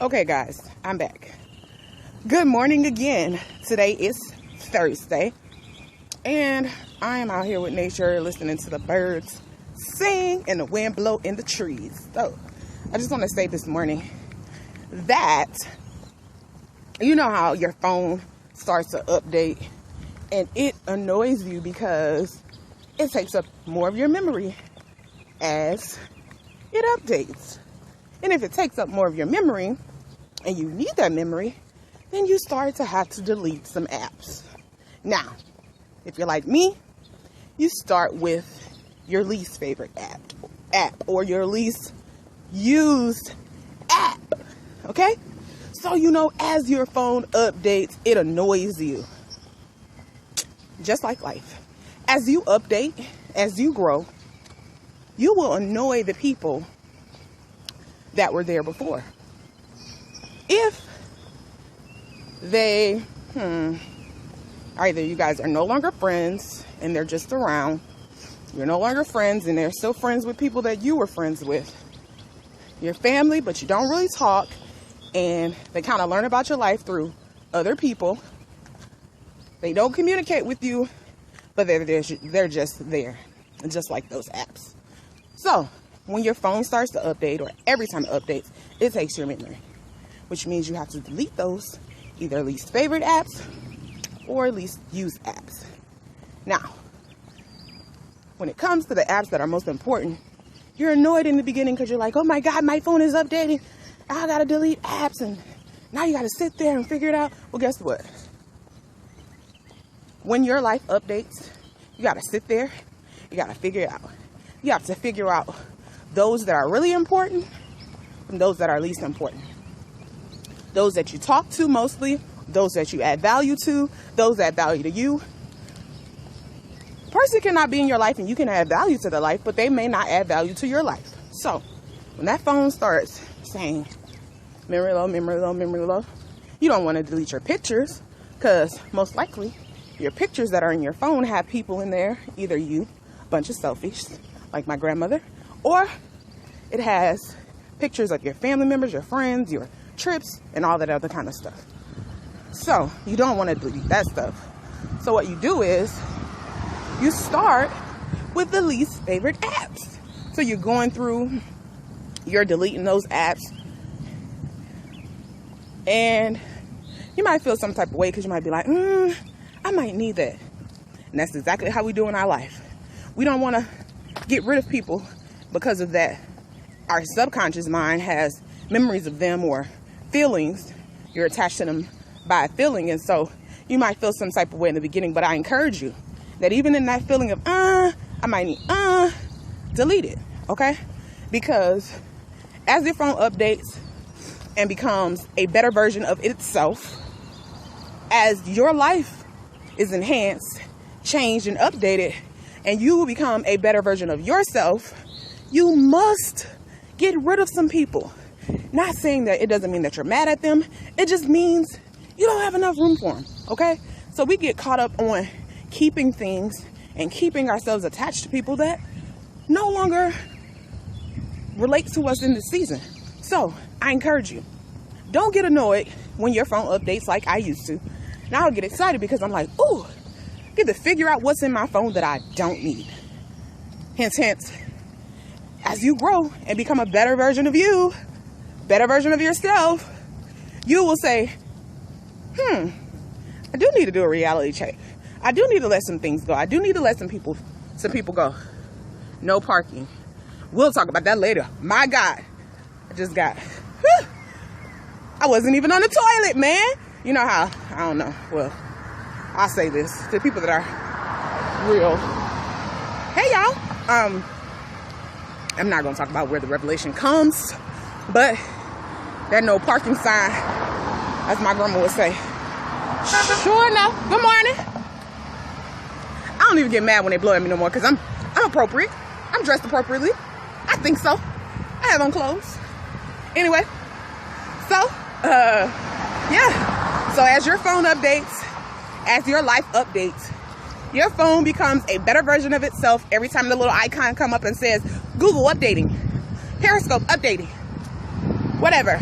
Okay, guys, I'm back. Good morning again. Today is Thursday, and I am out here with nature, listening to the birds sing and the wind blow in the trees. So, I just want to say this morning that you know how your phone starts to update, and it annoys you because it takes up more of your memory as it updates. And if it takes up more of your memory, and you need that memory, then you start to have to delete some apps. Now, if you're like me, you start with your least favorite app or your least used app, okay? So, as your phone updates, it annoys you. Just like life. As you update, as you grow, you will annoy the people that were there before. If they, either you guys are no longer friends and they're just around, you're no longer friends and they're still friends with people that you were friends with. You're family, but you don't really talk, and they kind of learn about your life through other people. They don't communicate with you, but they're just there, and just like those apps. So, when your phone starts to update, or every time it updates, it takes your memory, which means you have to delete those either least favorite apps or least used apps. Now, when it comes to the apps that are most important, you're annoyed in the beginning because you're like, oh my God, my phone is updating. I gotta delete apps, and now you gotta sit there and figure it out. Well, guess what? When your life updates, you gotta sit there, you gotta figure it out. You have to figure out those that are really important from those that are least important. Those that you talk to mostly, those that you add value to, those that add value to you. A person cannot be in your life and you can add value to their life, but they may not add value to your life. So when that phone starts saying memory low, memory low, memory low, you don't want to delete your pictures, because most likely your pictures that are in your phone have people in there, either you, a bunch of selfies like my grandmother, or it has pictures of your family members, your friends, your trips, and all that other kind of stuff. So you don't want to delete that stuff. So what you do is you start with the least favorite apps. So you're going through, you're deleting those apps, and you might feel some type of way because you might be like, I might need that. And that's exactly how we do in our life. We don't want to get rid of people because of that. Our subconscious mind has memories of them or feelings. You're attached to them by a feeling, and so you might feel some type of way in the beginning, but I encourage you that even in that feeling of I might need delete it, okay? Because as your phone updates and becomes a better version of itself, as your life is enhanced, changed, and updated, and you will become a better version of yourself, you must get rid of some people. Not saying that it doesn't mean that you're mad at them. It just means you don't have enough room for them, okay? So we get caught up on keeping things and keeping ourselves attached to people that no longer relate to us in this season. So I encourage you, don't get annoyed when your phone updates like I used to. Now I'll get excited because I'm like, ooh, I get to figure out what's in my phone that I don't need. Hence, as you grow and become a better version of you, better version of yourself, you will say, I do need to do a reality check. I do need to let some things go. I do need to let some people go. No parking. We'll talk about that later. My God, I wasn't even on the toilet, man. You know how, I don't know. Well, I'll say this to people that are real. Hey, y'all. I'm not going to talk about where the revelation comes, but that no parking sign, as my grandma would say. Sure enough. Good morning. I don't even get mad when they blow at me no more because I'm appropriate. I'm dressed appropriately. I think so. I have on clothes. Anyway, so, yeah. So as your phone updates, as your life updates, your phone becomes a better version of itself every time the little icon come up and says, Google updating, Periscope updating, whatever.